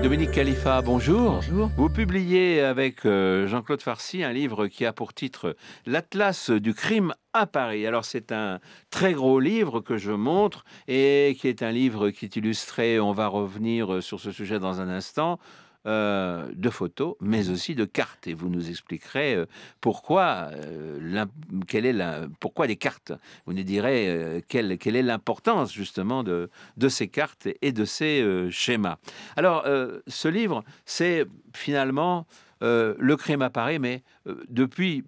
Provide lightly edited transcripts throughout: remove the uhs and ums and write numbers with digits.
Dominique Khalifa, bonjour. Bonjour. Vous publiez avec Jean-Claude Farcy un livre qui a pour titre L'Atlas du crime à Paris. Alors c'est un très gros livre que je montre et qui est un livre qui est illustré, on va revenir sur ce sujet dans un instant, de photos, mais aussi de cartes. Et vous nous expliquerez pourquoi, pourquoi les cartes. Vous nous direz quelle est l'importance justement de ces cartes et de ces schémas. Alors, ce livre, c'est finalement le crime à Paris, mais depuis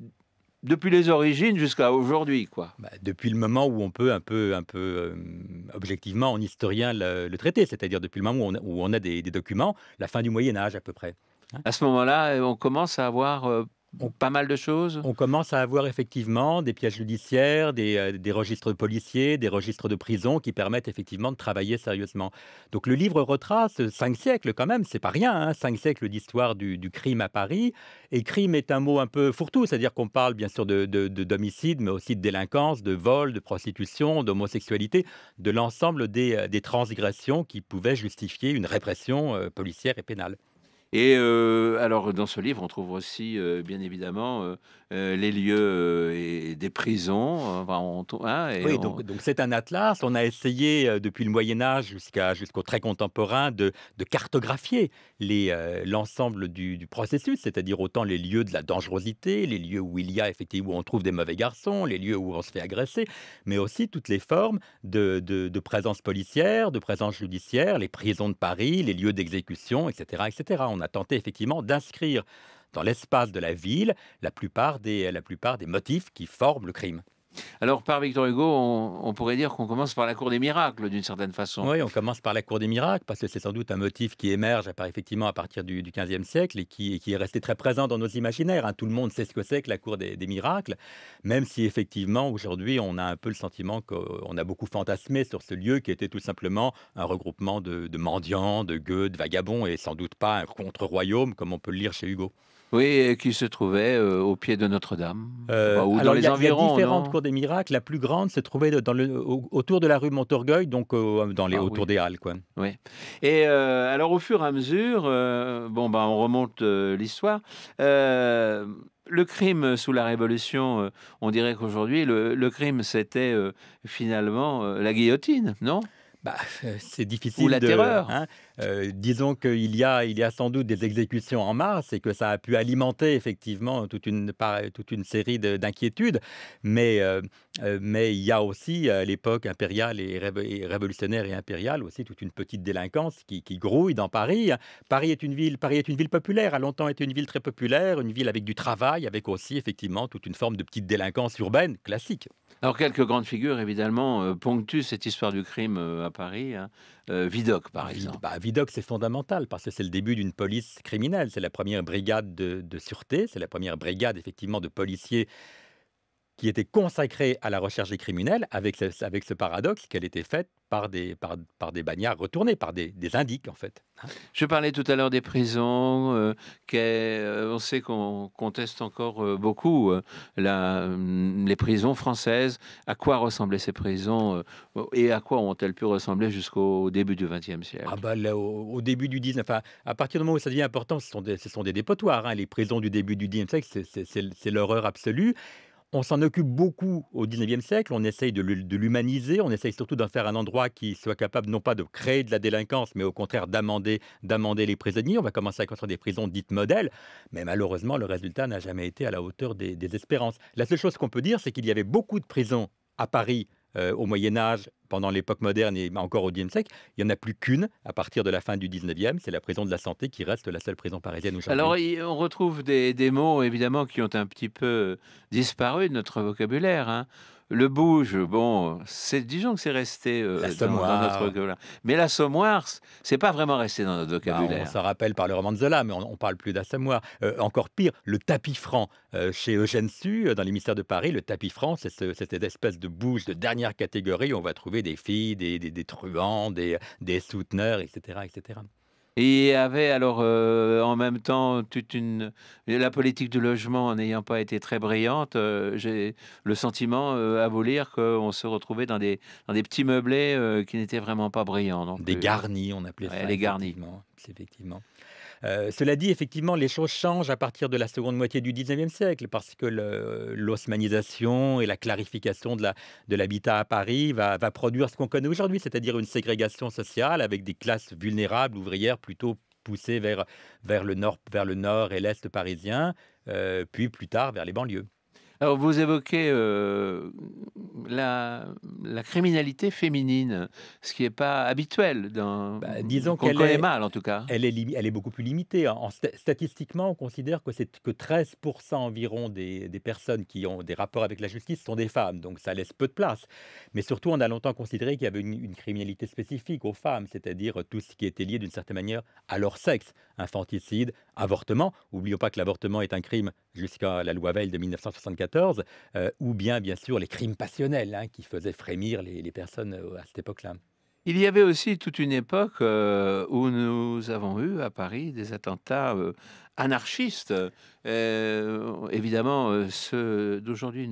les origines jusqu'à aujourd'hui, quoi. Depuis le moment où on peut objectivement, en historien, le traiter, c'est-à-dire depuis le moment où on a des documents, la fin du Moyen Âge à peu près, hein. À ce moment-là, on commence à avoir On pas mal de choses. on commence à avoir effectivement des pièces judiciaires, des registres policiers, des registres de prison qui permettent effectivement de travailler sérieusement. Donc le livre retrace 5 siècles quand même, c'est pas rien, hein, 5 siècles d'histoire du crime à Paris. Et crime est un mot un peu fourre-tout, c'est-à-dire qu'on parle bien sûr d'homicide, mais aussi de délinquance, de vol, de prostitution, d'homosexualité, de l'ensemble des transgressions qui pouvaient justifier une répression policière et pénale. Et alors dans ce livre, on trouve aussi, bien évidemment, les lieux, et des prisons, enfin hein, et Oui, on donc c'est un atlas. On a essayé, depuis le Moyen Âge jusqu'au très contemporain de cartographier l'ensemble du processus, c'est-à-dire autant les lieux de la dangerosité, les lieux où il y a effectivement où on trouve des mauvais garçons, les lieux où on se fait agresser, mais aussi toutes les formes de présence policière, de présence judiciaire, les prisons de Paris, les lieux d'exécution et cetera et cetera. On a tenté effectivement d'inscrire dans l'espace de la ville la plupart des motifs qui forment le crime. alors par Victor Hugo, on pourrait dire qu'on commence par la cour des miracles d'une certaine façon. Oui, on commence par la cour des miracles, parce que c'est sans doute un motif qui émerge effectivement à partir du XVe siècle et qui est resté très présent dans nos imaginaires, hein. Tout le monde sait ce que c'est que la cour des miracles, même si effectivement aujourd'hui on a un peu le sentiment qu'on a beaucoup fantasmé sur ce lieu qui était tout simplement un regroupement de mendiants, de gueux, de vagabonds et sans doute pas un contre-royaume comme on peut le lire chez Hugo. Oui, et qui se trouvait, au pied de Notre-Dame, enfin, ou dans Alors les il y a environs, différentes non? cours des miracles. La plus grande se trouvait autour de la rue Montorgueil, donc Ah autour oui. des Halles, quoi. Oui, et alors au fur et à mesure, bon, bah, on remonte, l'histoire. Le crime sous la Révolution, on dirait qu'aujourd'hui le crime c'était, finalement, la guillotine, non? Bah, c'est Ou difficile la terreur? disons qu'il y a sans doute des exécutions en masse et que ça a pu alimenter effectivement toute une série d'inquiétudes. Mais il y a aussi, à l'époque impériale et révolutionnaire et impériale, aussi toute une petite délinquance qui grouille dans Paris, hein. Paris est une ville populaire, a longtemps été une ville très populaire, une ville avec du travail, avec aussi effectivement toute une forme de petite délinquance urbaine classique. Alors quelques grandes figures évidemment, ponctuent cette histoire du crime, à Paris, hein. Vidocq par exemple. Vidocq, c'est fondamental parce que c'est le début d'une police criminelle. C'est la première brigade de sûreté, c'est la première brigade effectivement de policiers qui était consacrée à la recherche des criminels, avec ce paradoxe qu'elle était faite par des bagnards retournés, par des indiques en fait, hein. Je parlais tout à l'heure des prisons, on sait qu'on conteste encore, beaucoup, les prisons françaises. À quoi ressemblaient ces prisons, et à quoi ont-elles pu ressembler jusqu'au début du XXe Ah siècle? bah, là, au début du 19 enfin, à partir du moment où ça devient important, ce sont des dépotoirs, hein. Les prisons du début du 19e siècle, c'est l'horreur absolue. On s'en occupe beaucoup au 19e siècle, on essaye de l'humaniser, on essaye surtout d'en faire un endroit qui soit capable non pas de créer de la délinquance, mais au contraire d'amender les prisonniers. On va commencer à construire des prisons dites modèles, mais malheureusement, le résultat n'a jamais été à la hauteur des espérances. La seule chose qu'on peut dire, c'est qu'il y avait beaucoup de prisons à Paris, au Moyen Âge, pendant l'époque moderne et encore au 10e siècle. Il n'y en a plus qu'une à partir de la fin du 19e, c'est la prison de la Santé qui reste la seule prison parisienne aujourd'hui. Alors on retrouve des mots évidemment qui ont un petit peu disparu de notre vocabulaire, hein. Le bouge, bon, disons que c'est resté, dans notre L'assommoir. vocabulaire. Mais l'assommoir, c'est pas vraiment resté dans notre On vocabulaire. s'en rappelle par le roman de Zola, mais on parle plus d'assommoir. Encore pire, le tapis franc, chez Eugène Sue, dans Les Mystères de Paris, le tapis franc, c'est cette espèce de bouge de dernière catégorie où on va trouver des filles, des truands, des souteneurs, et cetera, et cetera. Et il y avait alors, en même temps toute une la politique du logement n'ayant pas été très brillante, j'ai le sentiment, à vous lire qu'on se retrouvait dans des petits meublés, qui n'étaient vraiment pas brillants non Des plus, hein. garnis, on appelait Ouais, ça les garnis. effectivement, c'est effectivement. Cela dit, effectivement, les choses changent à partir de la seconde moitié du 19e siècle parce que l'haussmannisation et la clarification de l'habitat à Paris va produire ce qu'on connaît aujourd'hui, c'est-à-dire une ségrégation sociale avec des classes vulnérables, ouvrières, plutôt poussées vers le nord et l'est parisien, puis plus tard vers les banlieues. Alors vous évoquez, la la criminalité féminine, ce qui est pas habituel dans Bah, disons qu'on le qu'elle connaît est mal en tout cas. Elle est beaucoup plus limitée. Statistiquement, on considère que c'est que 13 environ des personnes qui ont des rapports avec la justice sont des femmes, donc ça laisse peu de place. Mais surtout, on a longtemps considéré qu'il y avait une criminalité spécifique aux femmes, c'est-à-dire tout ce qui était lié d'une certaine manière à leur sexe. Infanticide, avortement. N'oublions pas que l'avortement est un crime jusqu'à la loi Veil de 1974, ou bien sûr, les crimes passionnels, hein, qui faisaient frémir les personnes, à cette époque-là. Il y avait aussi toute une époque, où nous avons eu à Paris des attentats, anarchistes. Évidemment, ceux d'aujourd'hui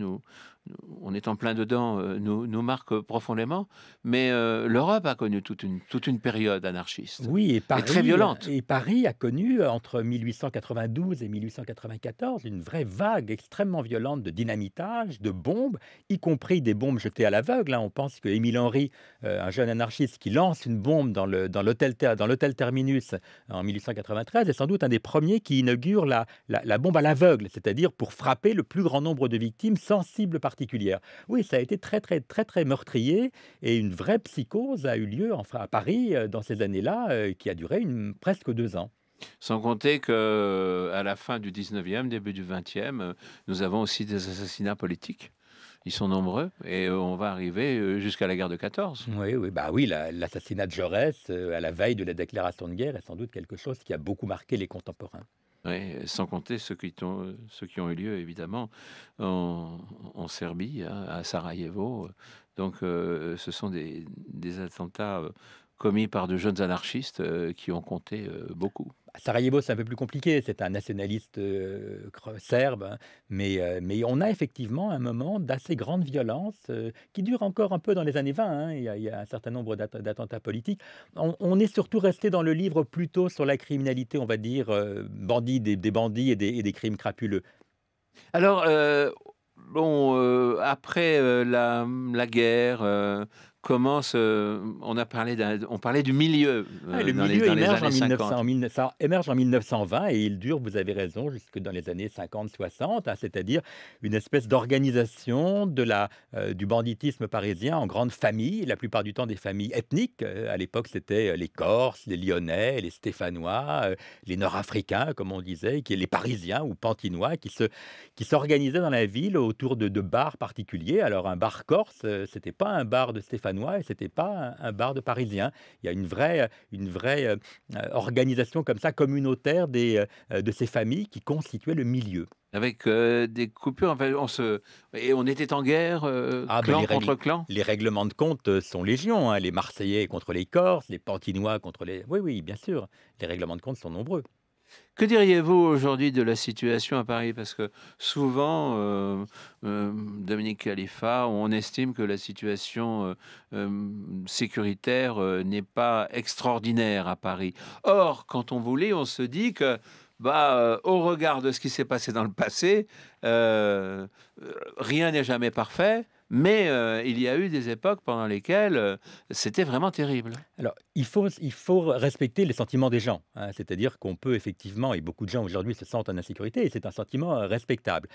on est en plein dedans, nous marquent profondément, mais l'Europe a connu toute une période anarchiste Oui, et très violente. Paris a connu, entre 1892 et 1894, une vraie vague extrêmement violente de dynamitage, de bombes, y compris des bombes jetées à l'aveugle, hein. On pense qu'Émile Henry, un jeune anarchiste qui lance une bombe dans l'hôtel Terminus en 1893, est sans doute un des premiers qui inaugure la bombe à l'aveugle, c'est-à-dire pour frapper le plus grand nombre de victimes sans cible particulière. Oui, ça a été très, très, très, très meurtrier et une vraie psychose a eu lieu enfin à Paris, dans ces années-là, qui a duré presque 2 ans. Sans compter que à la fin du 19e, début du 20e, nous avons aussi des assassinats politiques. Ils sont nombreux et on va arriver, jusqu'à la guerre de 14. Oui, oui, bah, oui, l'assassinat de Jaurès, à la veille de la déclaration de guerre est sans doute quelque chose qui a beaucoup marqué les contemporains. Oui, sans compter ceux qui ont eu lieu évidemment en Serbie, hein, à Sarajevo. Donc, ce sont des attentats, commis par de jeunes anarchistes, qui ont compté, beaucoup. Sarajevo, c'est un peu plus compliqué, c'est un nationaliste, serbe, hein, mais on a effectivement un moment d'assez grande violence, qui dure encore un peu dans les années 20, hein. Il y a un certain nombre d'attentats politiques. On est surtout resté dans le livre plutôt sur la criminalité, on va dire, bandits, des bandits et des crimes crapuleux. Alors, bon, après, la guerre, commence, on parlait du milieu, Ah, le milieu dans les émerge années 50. 1920 et il dure, vous avez raison, jusque dans les années 50-60, hein, c'est-à-dire une espèce d'organisation du banditisme parisien en grandes familles, la plupart du temps des familles ethniques. À l'époque, c'était les Corses, les Lyonnais, les Stéphanois, les Nord-Africains, comme on disait, les Parisiens ou Pantinois qui s'organisaient dans la ville autour de bars particuliers. Alors, un bar corse, c'était pas un bar de Stéphanois et c'était pas un bar de Parisiens. Il y a une vraie organisation comme ça, communautaire de ces familles qui constituaient le milieu. Avec, des coupures, enfin, on était en guerre, Ah ben clan contre clan? les règlements de compte, sont légion, hein, les Marseillais contre les Corses, les Pantinois contre les oui, oui, bien sûr, les règlements de compte sont nombreux. Que diriez-vous aujourd'hui de la situation à Paris? Parce que souvent, Dominique Khalifa, on estime que la situation, sécuritaire, n'est pas extraordinaire à Paris. Or, quand on vous lit, on se dit que, bah, au regard de ce qui s'est passé dans le passé, rien n'est jamais parfait, mais il y a eu des époques pendant lesquelles, c'était vraiment terrible. Alors, il faut respecter les sentiments des gens, hein. C'est-à-dire qu'on peut effectivement et beaucoup de gens aujourd'hui se sentent en insécurité et c'est un sentiment, respectable.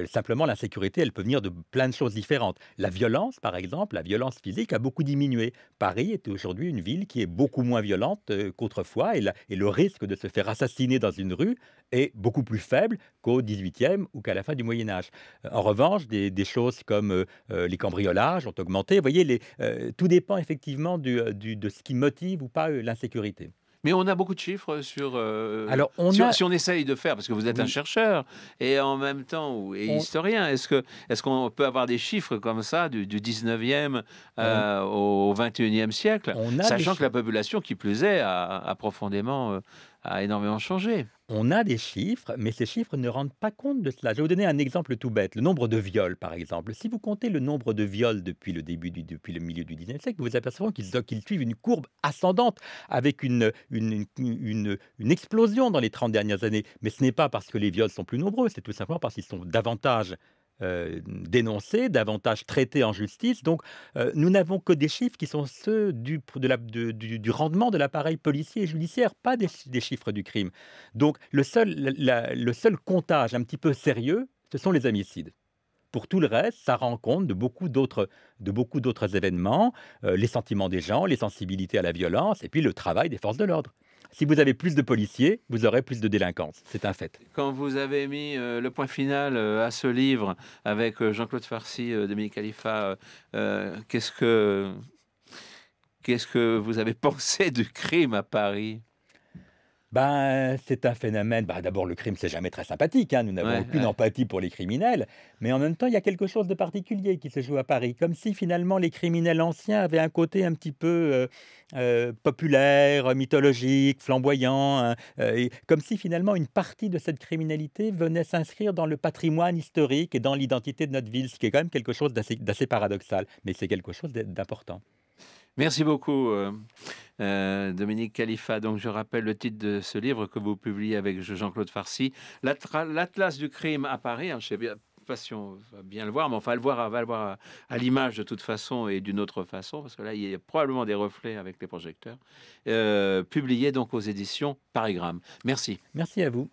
Simplement l'insécurité, elle peut venir de plein de choses différentes. La violence, par exemple, la violence physique a beaucoup diminué. Paris est aujourd'hui une ville qui est beaucoup moins violente, qu'autrefois et le risque de se faire assassiner dans une rue est beaucoup plus faible qu'au XVIIIe ou qu'à la fin du Moyen Âge. En revanche, des choses comme, les cambriolages ont augmenté. Vous voyez, tout dépend effectivement de ce qui motive ou pas, l'insécurité. Mais on a beaucoup de chiffres sur, Alors on si on a si on essaye de faire parce que vous êtes un oui, chercheur et en même temps et on historien. Est-ce qu'on peut avoir des chiffres comme ça du 19e, on au 21e siècle? on a des Sachant que chi la population, qui plus est, a profondément, a énormément changé. On a des chiffres, mais ces chiffres ne rendent pas compte de cela. Je vais vous donner un exemple tout bête, le nombre de viols, par exemple. Si vous comptez le nombre de viols depuis le milieu du 19e siècle, vous vous apercevrez qu'ils suivent une courbe ascendante avec une explosion dans les 30 dernières années. Mais ce n'est pas parce que les viols sont plus nombreux, c'est tout simplement parce qu'ils sont davantage dénoncés, davantage traités en justice. Donc, nous n'avons que des chiffres qui sont ceux du rendement de l'appareil policier et judiciaire, pas des chiffres du crime. Donc le seul comptage un petit peu sérieux, ce sont les homicides. Pour tout le reste, ça rend compte de beaucoup d'autres événements, les sentiments des gens, les sensibilités à la violence et puis le travail des forces de l'ordre. Si vous avez plus de policiers, vous aurez plus de délinquance, c'est un fait. Quand vous avez mis, le point final, à ce livre avec, Jean-Claude Farcy, Dominique Khalifa, qu'est-ce que vous avez pensé du crime à Paris? Ben, c'est un phénomène, d'abord le crime, c'est jamais très sympathique, hein, nous n'avons Ouais, aucune ouais. empathie pour les criminels, mais en même temps, il y a quelque chose de particulier qui se joue à Paris, comme si finalement les criminels anciens avaient un côté un petit peu, populaire, mythologique, flamboyant, hein, et comme si finalement une partie de cette criminalité venait s'inscrire dans le patrimoine historique et dans l'identité de notre ville, ce qui est quand même quelque chose d'assez paradoxal, mais c'est quelque chose d'important. Merci beaucoup, Dominique Khalifa. Donc je rappelle le titre de ce livre que vous publiez avec Jean-Claude Farcy, «L'Atlas du crime à Paris», hein, je sais bien pas si on va bien le voir, mais enfin va le voir à l'image de toute façon et d'une autre façon, parce que là, il y a probablement des reflets avec les projecteurs. Publié donc aux éditions Parigramme. Merci. Merci à vous.